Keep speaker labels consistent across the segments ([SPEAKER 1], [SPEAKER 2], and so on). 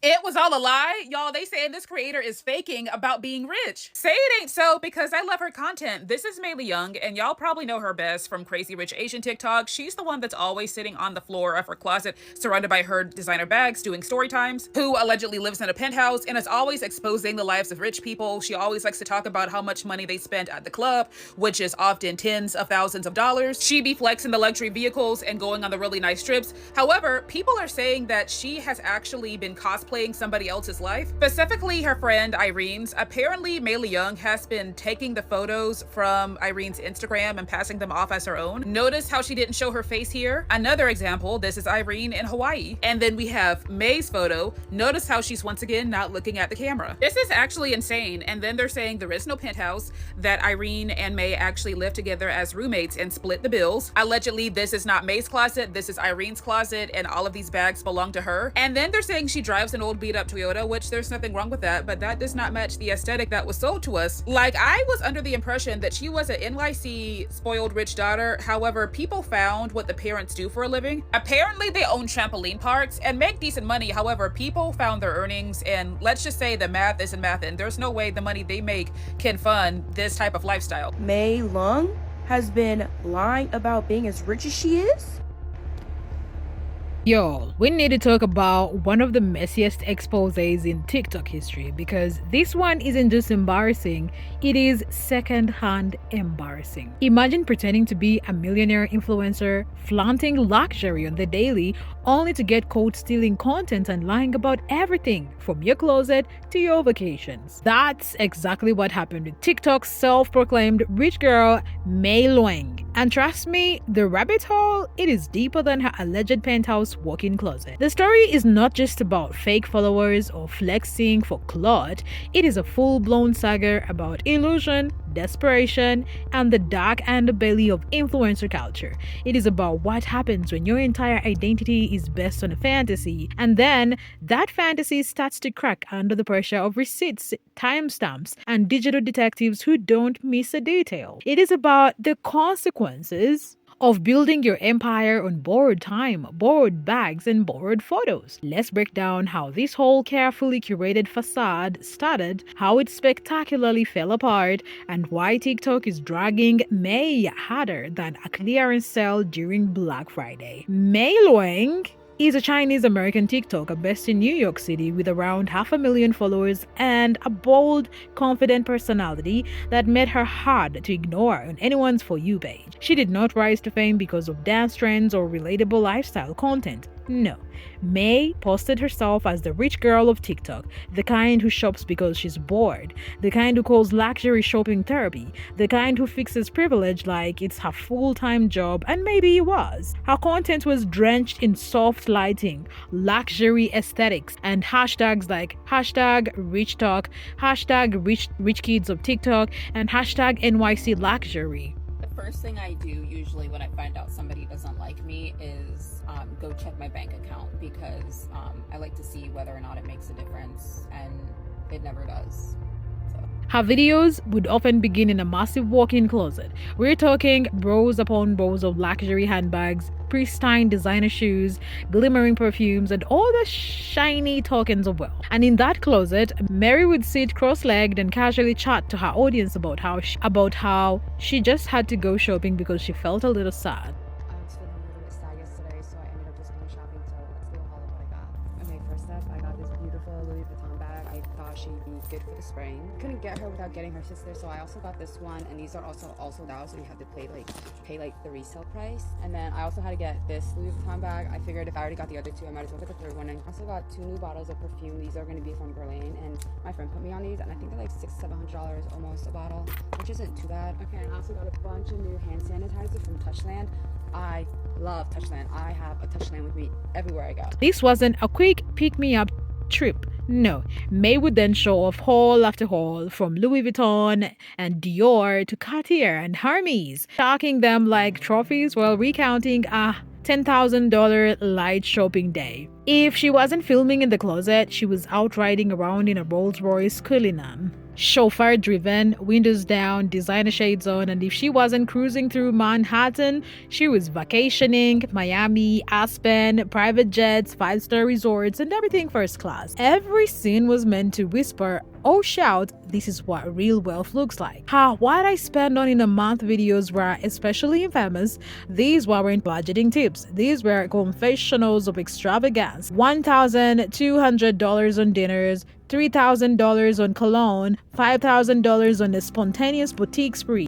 [SPEAKER 1] It was all a lie? Y'all, they saying this creator is faking about being rich. Say it ain't so because I love her content. This is Mei Young, and y'all probably know her best from Crazy Rich Asian TikTok. She's the one that's always sitting on the floor of her closet, surrounded by her designer bags, doing story times, who allegedly lives in a penthouse and is always exposing the lives of rich people. She always likes to talk about how much money they spent at the club, which is often tens of thousands of dollars. She be flexing the luxury vehicles and going on the really nice trips. However, people are saying that she has actually been cosplaying somebody else's life, specifically her friend Irene's. Apparently, Mei Young has been taking the photos from Irene's Instagram and passing them off as her own. Notice how she didn't show her face here? Another example, this is Irene in Hawaii. And then we have May's photo. Notice how she's once again not looking at the camera. This is actually insane. And then they're saying there is no penthouse, that Irene and May actually live together as roommates and split the bills. Allegedly, this is not May's closet, this is Irene's closet, and all of these bags belong to her. And then they're saying she drives an old beat up Toyota, which there's nothing wrong with that, but that does not match the aesthetic that was sold to us. Like, I was under the impression that she was an NYC spoiled rich daughter. However, people found what the parents do for a living. Apparently they own trampoline parks and make decent money. However, people found their earnings, and let's just say the math isn't math, and there's no way the money they make can fund this type of lifestyle.
[SPEAKER 2] Mei Young has been lying about being as rich as she is?
[SPEAKER 3] Y'all, we need to talk about one of the messiest exposés in TikTok history, because this one isn't just embarrassing, it is second-hand embarrassing. Imagine pretending to be a millionaire influencer, flaunting luxury on the daily, only to get caught stealing content and lying about everything from your closet to your vacations. That's exactly what happened with TikTok's self-proclaimed rich girl, Mei Young. And trust me, the rabbit hole, it is deeper than her alleged penthouse walk-in closet. The story is not just about fake followers or flexing for clout, it is a full-blown saga about illusion, desperation, and the dark underbelly of influencer culture. It is about what happens when your entire identity is based on a fantasy, and then that fantasy starts to crack under the pressure of receipts, timestamps, and digital detectives who don't miss a detail. It is about the consequences of building your empire on borrowed time, borrowed bags, and borrowed photos. Let's break down how this whole carefully curated facade started, how it spectacularly fell apart, and why TikTok is dragging Mei harder than a clearance sale during Black Friday. Mei Young is a Chinese-American TikToker based in New York City with around 500,000 followers and a bold, confident personality that made her hard to ignore on anyone's For You page. She did not rise to fame because of dance trends or relatable lifestyle content. No. Mei posted herself as the rich girl of TikTok, the kind who shops because she's bored, the kind who calls luxury shopping therapy, the kind who fixes privilege like it's her full-time job, and maybe it was. Her content was drenched in soft lighting, luxury aesthetics, and hashtags like hashtag rich talk, hashtag rich kids of TikTok, and hashtag NYC luxury.
[SPEAKER 4] First thing I do usually when I find out somebody doesn't like me is go check my bank account, because I like to see whether or not it makes a difference, and it never does.
[SPEAKER 3] Her videos would often begin in a massive walk-in closet. We're talking rows upon rows of luxury handbags, pristine designer shoes, glimmering perfumes, and all the shiny tokens of wealth. And in that closet, Mary would sit cross-legged and casually chat to her audience about how she just had to go shopping because she felt a little sad.
[SPEAKER 5] I was feeling a little bit sad yesterday, so I ended up just going shopping. So let's do a haul of what I got. Okay, first up, I got this beautiful Louis Vuitton bag. I thought she'd be good for the spring. Couldn't get her without getting her sister, so I also got this one, and these are also sold out, so you have to pay like the resale price. And then I also had to get this Louis Vuitton bag. I figured if I already got the other two, I might as well get the third one. And I also got 2 new bottles of perfume. These are going to be from Guerlain, and my friend put me on these, and I think they're like $600-700 almost a bottle, which isn't too bad. Okay, and I also got a bunch of new hand sanitizer from Touchland. I love Touchland. I have a Touchland with me everywhere I go.
[SPEAKER 3] This wasn't a quick pick-me-up trip. No, Mei would then show off haul after haul, from Louis Vuitton and Dior to Cartier and Hermes, stacking them like trophies while recounting a $10,000 light shopping day. If she wasn't filming in the closet, she was out riding around in a Rolls-Royce Cullinan. chauffeur driven, windows down, designer shades on, and if she wasn't cruising through Manhattan, she was vacationing, Miami, Aspen, private jets, 5-star resorts, and everything first class. Every scene was meant to whisper or shout, this is what real wealth looks like. What I spend on in a month videos were especially infamous. These weren't budgeting tips. These were confessionals of extravagance. $1,200 on dinners, $3,000 on cologne, $5,000 on a spontaneous boutique spree.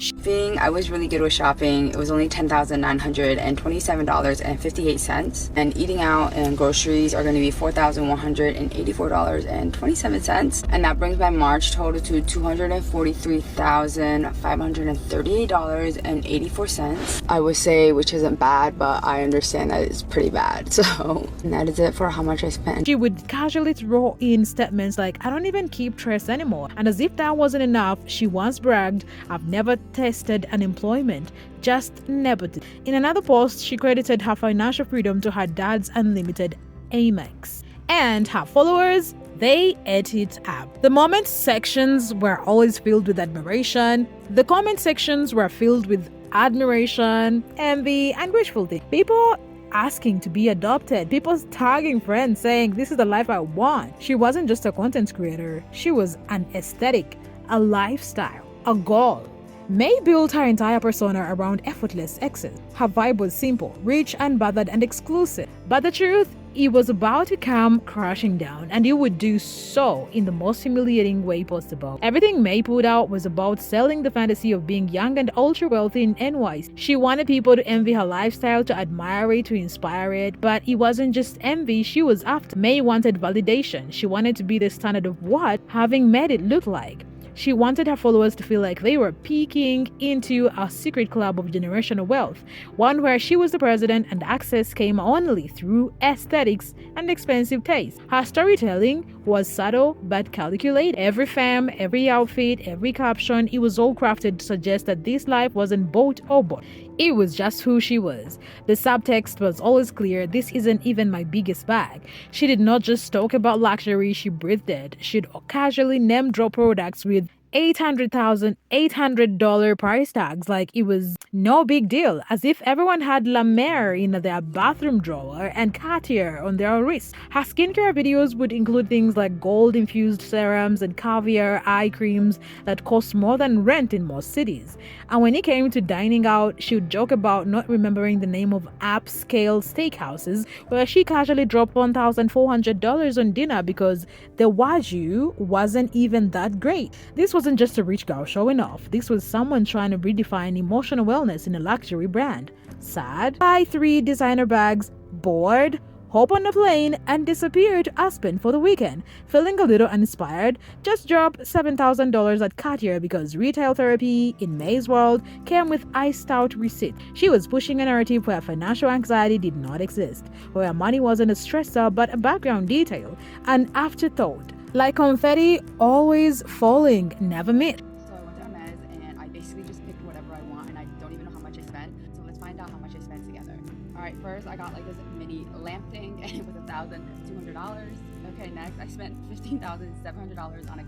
[SPEAKER 6] I was really good with shopping. It was only $10,927.58. And eating out and groceries are going to be $4,184.27. And that brings my March total to $243,538.84. I would say, which isn't bad, but I understand that it's pretty bad. So, and that is it for how much I spent.
[SPEAKER 3] She would casually throw in statements like, I don't even keep trace anymore. And as if that wasn't enough, she once bragged, I've never tested unemployment, just nepotism. In another post, she credited her financial freedom to her dad's unlimited Amex. And her followers, they ate it up. The comment sections were always filled with admiration. The comment sections were filled with admiration, envy, and wishful thinking. People asking to be adopted, people tagging friends saying, this is the life I want. She wasn't just a content creator, she was an aesthetic, a lifestyle, a goal. May built her entire persona around effortless excess. Her vibe was simple, rich, unbothered, and exclusive. But the truth, it was about to come crashing down, and it would do so in the most humiliating way possible. Everything May put out was about selling the fantasy of being young and ultra wealthy in NYC. She wanted people to envy her lifestyle, to admire it, to inspire it, but it wasn't just envy she was after. May wanted validation. She wanted to be the standard of what having made it looked like. She wanted her followers to feel like they were peeking into a secret club of generational wealth, one where she was the president and access came only through aesthetics and expensive taste. Her storytelling was subtle but calculated. Every femme, every outfit, every caption, it was all crafted to suggest that this life wasn't bought or bought. It was just who she was. The subtext was always clear, this isn't even my biggest bag. She did not just talk about luxury, she breathed it. She'd casually name drop products with $800,800 price tags like it was no big deal, as if everyone had La Mer in their bathroom drawer and Cartier on their wrists. Her skincare videos would include things like gold-infused serums and caviar eye creams that cost more than rent in most cities. And when it came to dining out, she would joke about not remembering the name of upscale steakhouses where she casually dropped $1,400 on dinner because the Wagyu wasn't even that great. This wasn't just a rich girl showing off. This was someone trying to redefine emotional wellness in a luxury brand. Sad? Buy 3 designer bags, bored, hop on a plane, and disappear to Aspen for the weekend. Feeling a little uninspired, just drop $7,000 at Cartier because retail therapy in May's world came with iced out receipts. She was pushing a narrative where financial anxiety did not exist, where money wasn't a stressor but a background detail, an afterthought. Like confetti, always falling, never missed.
[SPEAKER 5] So I went to Hermes and I basically just picked whatever I want and I don't even know how much I spent. So let's find out how much I spent together. Alright, first I got like this mini lamp thing and it was $1,200. Okay, next I spent $15,700 on a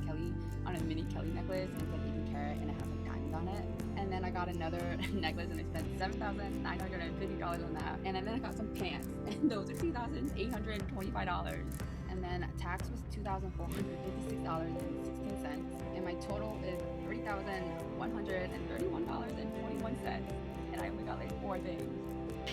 [SPEAKER 5] mini Kelly necklace and it's like 18 karat and it has like diamonds on it. And then I got another necklace and I spent $7,950 on that. And then I got some pants and those are $2,825. And then tax was $2,456.16, and my total is $3,131.21, and I only got like 4 things.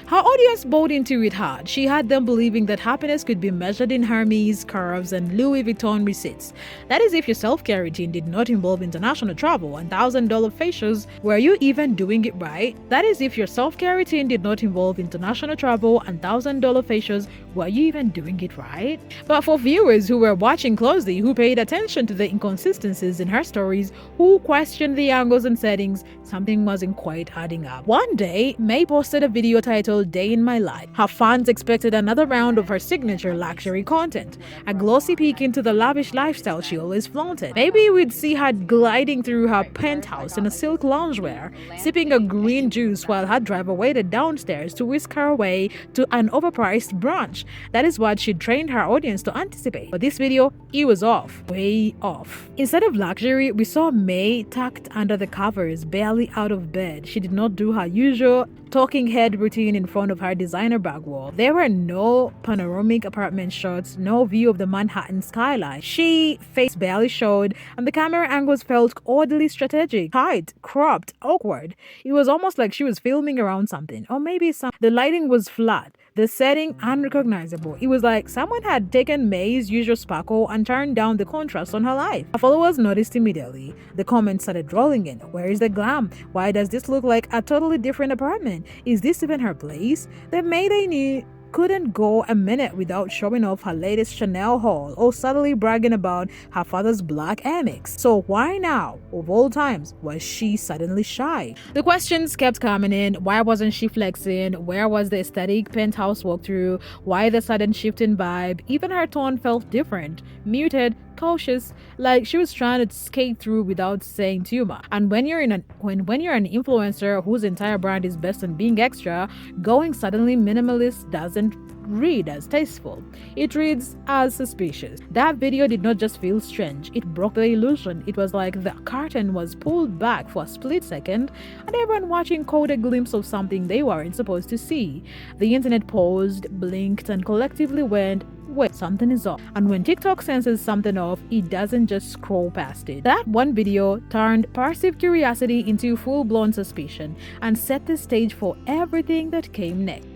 [SPEAKER 3] Her audience bought into it hard. She had them believing that happiness could be measured in Hermes, curves, and Louis Vuitton receipts. That is if your self-care routine did not involve international travel and $1,000 facials. Were you even doing it right? That is if your self-care routine did not involve international travel and $1,000 facials. Were you even doing it right? But for viewers who were watching closely, who paid attention to the inconsistencies in her stories, who questioned the angles and settings, something wasn't quite adding up. One day, May posted a video titled Day in My Life. Her fans expected another round of her signature luxury content, a glossy peek into the lavish lifestyle she always flaunted. Maybe we'd see her gliding through her penthouse in a silk loungewear, sipping a green juice while her driver waited downstairs to whisk her away to an overpriced brunch. rich. That is what she trained her audience to anticipate. But this video, it was off. Way off. Instead of luxury, we saw May tucked under the covers, barely out of bed. She did not do her usual talking head routine in front of her designer bag wall. There were no panoramic apartment shots, no view of the Manhattan skyline. She face barely showed, and the camera angles felt oddly strategic, tight, cropped, awkward. It was almost like she was filming around something, or maybe the lighting was flat, the setting unrecognizable. It was like someone had taken May's usual sparkle and turned down the contrast on her life. Her followers noticed immediately. The comments started rolling in. Where is the glam? Why does this look like a totally different apartment? Is this even her place? The May they knew couldn't go a minute without showing off her latest Chanel haul or subtly bragging about her father's black Amex. So why now, of all times, was she suddenly shy? The questions kept coming in. Why wasn't she flexing? Where was the aesthetic penthouse walkthrough? Why the sudden shift in vibe? Even her tone felt different, muted, cautious, like she was trying to skate through without saying too much. And when you're an influencer whose entire brand is based on being extra, going suddenly minimalist doesn't read as tasteful. It reads as suspicious. That video did not just feel strange, it broke the illusion. It was like the curtain was pulled back for a split second and everyone watching caught a glimpse of something they weren't supposed to see. The internet paused, blinked, and collectively went, wait, something is off. And when TikTok senses something off, it doesn't just scroll past it. That one video turned passive curiosity into full-blown suspicion and set the stage for everything that came next.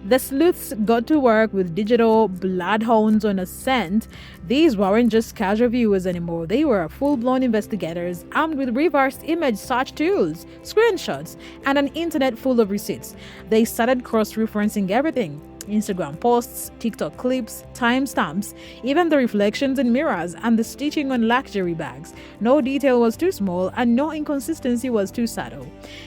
[SPEAKER 3] The sleuths got to work with digital bloodhounds on a scent. These weren't just casual viewers anymore. They were full-blown investigators armed with reverse image search tools, screenshots, and an internet full of receipts. They started cross-referencing everything. Instagram posts, TikTok clips, timestamps, even the reflections in mirrors and the stitching on luxury bags. No detail was too small and no inconsistency was too subtle.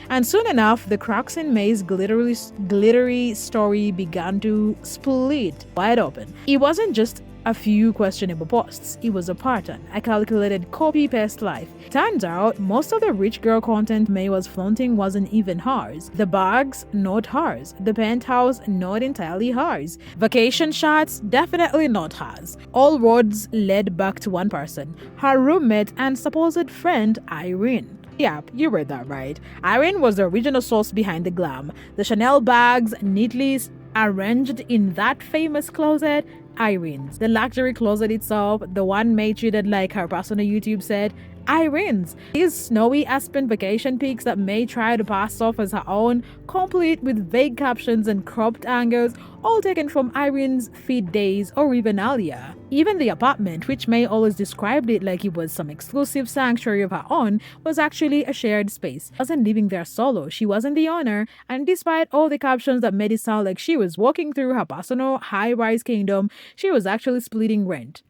[SPEAKER 3] And soon enough, the cracks in May's glittery story began to split wide open. It wasn't just a few questionable posts. It was a pattern, a calculated copy-paste life. Turns out, most of the rich girl content May was flaunting wasn't even hers. The bags, not hers. The penthouse, not entirely hers. Vacation shots, definitely not hers. All roads led back to one person, her roommate and supposed friend, Irene. Yep, you read that right. Irene was the original source behind the glam. The Chanel bags neatly arranged in that famous closet, Irene's. The luxury closet itself, the one May treated like her personal YouTube set, Irene's. These snowy Aspen vacation pics that May tried to pass off as her own, complete with vague captions and cropped angles, all taken from Irene's feed days or even earlier. Even the apartment, which May always described it like it was some exclusive sanctuary of her own, was actually a shared space. She wasn't living there solo, she wasn't the owner, and despite all the captions that made it sound like she was walking through her personal high-rise kingdom, she was actually splitting rent.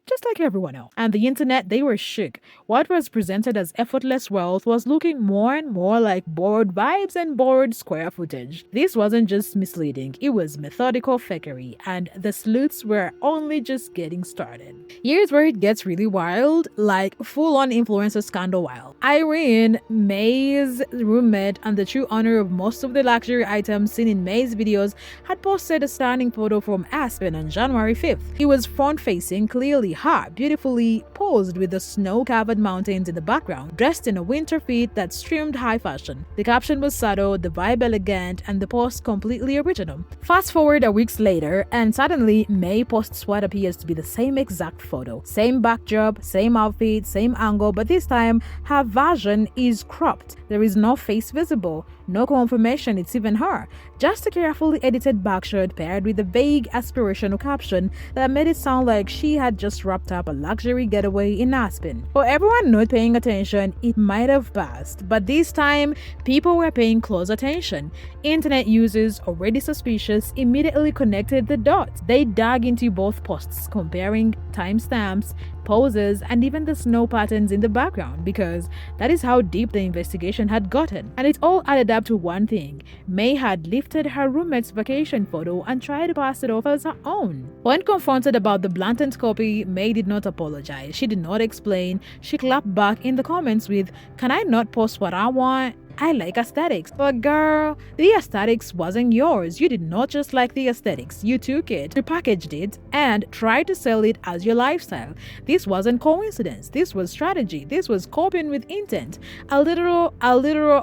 [SPEAKER 3] Just like everyone else. And the internet, they were shook. What was presented as effortless wealth was looking more and more like borrowed vibes and borrowed square footage. This wasn't just misleading, it was methodical fakery, and the sleuths were only just getting started. Here's where it gets really wild, like full-on influencer scandal wild. Irene, May's roommate and the true owner of most of the luxury items seen in May's videos, had posted a stunning photo from Aspen on January 5th. He was front-facing, clearly hot, beautifully posed with the snow-covered mountains in the background, dressed in a winter fit that streamed high fashion. The caption was subtle, the vibe elegant, and the post completely original. Fast forward a week later, and suddenly May posts what appears to be the same exact photo. Same backdrop, same outfit, same angle, but this time her version is cropped. There is no face visible, no confirmation it's even her. Just a carefully edited backshot paired with a vague aspirational caption that made it sound like she had just wrapped up a luxury getaway in Aspen. For everyone not paying attention, it might have passed, but this time, people were paying close attention. Internet users, already suspicious, immediately connected the dots. They dug into both posts, comparing timestamps, poses, and even the snow patterns in the background, because that is how deep the investigation had gotten. And it all added up to one thing. May had lifted her roommate's vacation photo and tried to pass it off as her own. When confronted about the blatant copy, May did not apologize. She did not explain. She clapped back in the comments with, "Can I not post what I want?" I like aesthetics. But girl, the aesthetics wasn't yours. You did not just like the aesthetics. You took it, repackaged it, and tried to sell it as your lifestyle. This wasn't coincidence. This was strategy. This was copying with intent. A literal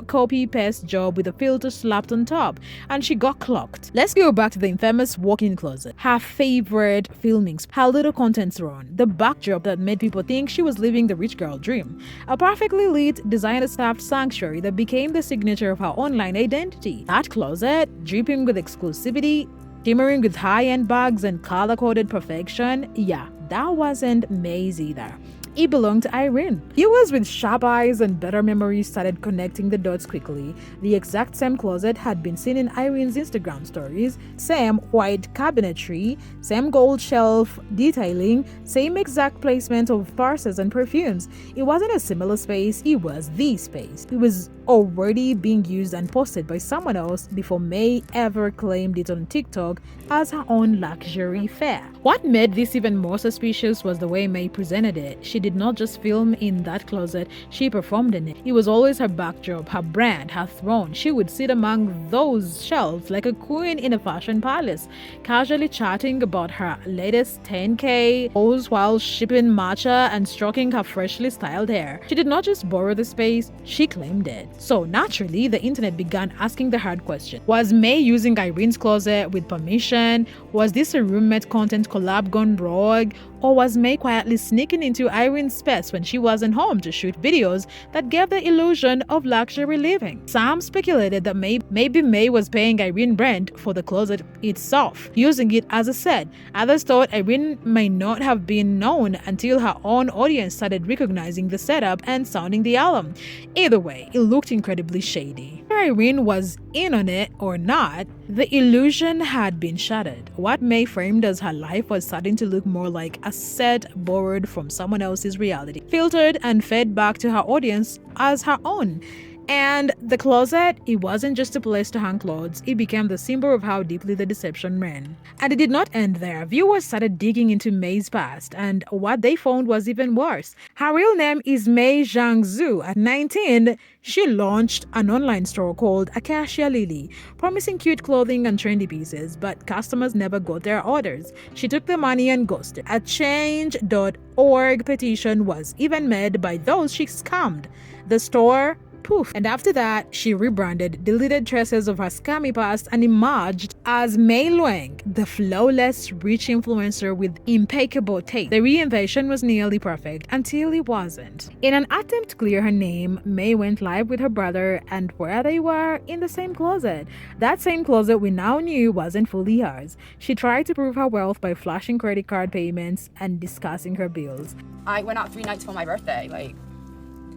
[SPEAKER 3] copy-paste job with a filter slapped on top. And she got clocked. Let's go back to the infamous walk-in closet. Her favorite filmings, her little content run, the backdrop that made people think she was living the rich girl dream. A perfectly lit, designer-staffed sanctuary that became the signature of her online identity. That closet, dripping with exclusivity, shimmering with high-end bags and color-coded perfection, yeah, that wasn't May's either. It belonged to Irene. Viewers with sharp eyes and better memories started connecting the dots quickly. The exact same closet had been seen in Irene's Instagram stories, same white cabinetry, same gold shelf detailing, same exact placement of purses and perfumes. It wasn't a similar space, it was the space. It was already being used and posted by someone else before May ever claimed it on TikTok as her own luxury fare. What made this even more suspicious was the way May presented it. She did not just film in that closet, she performed in it. It was always her backdrop, her brand, her throne. She would sit among those shelves like a queen in a fashion palace, casually chatting about her latest 10K pose while sipping matcha and stroking her freshly styled hair. She did not just borrow the space, she claimed it. So naturally, the internet began asking the hard question. Was May using Irene's closet with permission? Was this a roommate content collab gone rogue? Or was May quietly sneaking into Irene's space when she wasn't home to shoot videos that gave the illusion of luxury living? Some speculated that maybe May was paying Irene rent for the closet itself, using it as a set. Others thought Irene may not have been known until her own audience started recognizing the setup and sounding the alarm. Either way, it looked incredibly shady. Whether Irene was in on it or not, the illusion had been shattered. What May framed as her life was starting to look more like a set borrowed from someone else's reality, filtered and fed back to her audience as her own. And the closet, it wasn't just a place to hang clothes, it became the symbol of how deeply the deception ran. And it did not end there. Viewers started digging into May's past, and what they found was even worse. Her real name is May Zhangzhu. At 19, she launched an online store called Acacia Lily, promising cute clothing and trendy pieces, but customers never got their orders. She took the money and ghosted. A change.org petition was even made by those she scammed. The store poof. And after that, she rebranded, deleted traces of her scammy past, and emerged as May Luang, the flawless, rich influencer with impeccable taste. The reinvention was nearly perfect until it wasn't. In an attempt to clear her name, May went live with her brother, and where they were in the same closet. That same closet we now knew wasn't fully hers. She tried to prove her wealth by flashing credit card payments and discussing her bills.
[SPEAKER 5] I went out 3 nights for my birthday.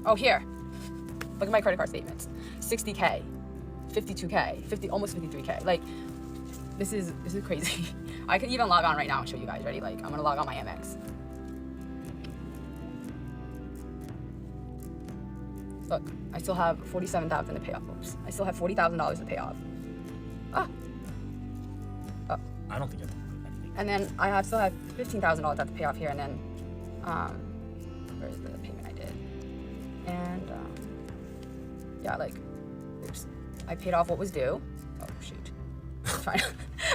[SPEAKER 5] Oh, here. Look at my credit card statements. 60K, 52K, almost 53K. This is crazy. I could even log on right now and show you guys. Ready? I'm gonna log on my Amex. Look, I still have $47,000 to pay off. Oops. I still have $40,000 to pay off. Oh.
[SPEAKER 7] I don't think you have to do anything.
[SPEAKER 5] And then I still have $15,000 I have to pay off here, and then where's the payment I did? And yeah, oops. I paid off what was due. Oh shoot.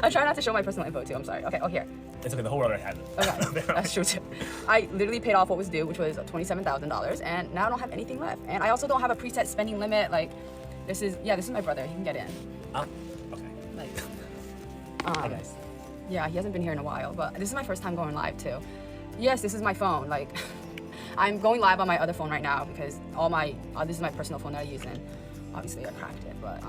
[SPEAKER 5] I'm trying not to show my personal info too. I'm sorry. Okay. Oh, here.
[SPEAKER 7] It's okay. The whole world already has it.
[SPEAKER 5] Okay, that's true too. I literally paid off what was due, which was $27,000, and now I don't have anything left. And I also don't have a preset spending limit. This is my brother. He can get in.
[SPEAKER 7] Okay.
[SPEAKER 5] Hi guys. Yeah, he hasn't been here in a while, but this is my first time going live too. Yes, this is my phone. I'm going live on my other phone right now because this is my personal phone that I use, and obviously I cracked it, but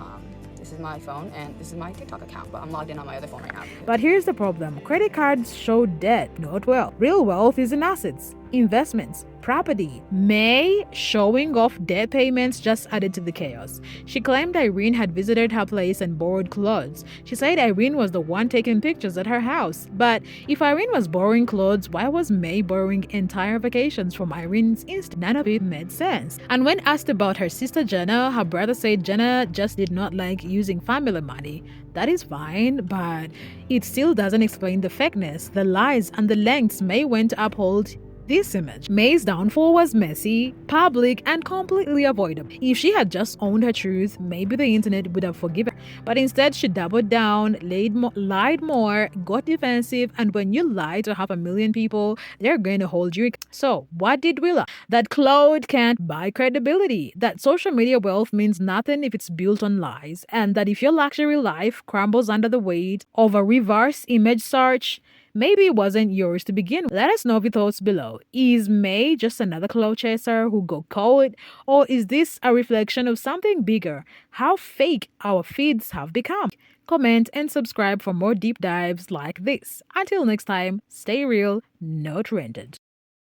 [SPEAKER 5] this is my phone and this is my TikTok account, but I'm logged in on my other phone right now.
[SPEAKER 3] But here's the problem. Credit cards show debt, not wealth. Real wealth is in assets, investments, property. May showing off debt payments just added to the chaos. She claimed Irene had visited her place and borrowed clothes. She said Irene was the one taking pictures at her house. But if Irene was borrowing clothes, why was May borrowing entire vacations from Irene's Insta? None of it made sense. And when asked about her sister Jenna, her brother said Jenna just did not like using family money. That is fine, but it still doesn't explain the fakeness, the lies, and the lengths May went to uphold this image. May's downfall was messy, public, and completely avoidable. If she had just owned her truth, maybe the internet would have forgiven her. But instead, she doubled down, lied more, got defensive, and when you lie to 500,000 people, they're going to hold you. So, what did we learn? That cloud can't buy credibility, that social media wealth means nothing if it's built on lies, and that if your luxury life crumbles under the weight of a reverse image search, maybe it wasn't yours to begin with. Let us know your thoughts below. Is May just another clout chaser who got caught? Or is this a reflection of something bigger? How fake our feeds have become? Comment and subscribe for more deep dives like this. Until next time, stay real, not rented.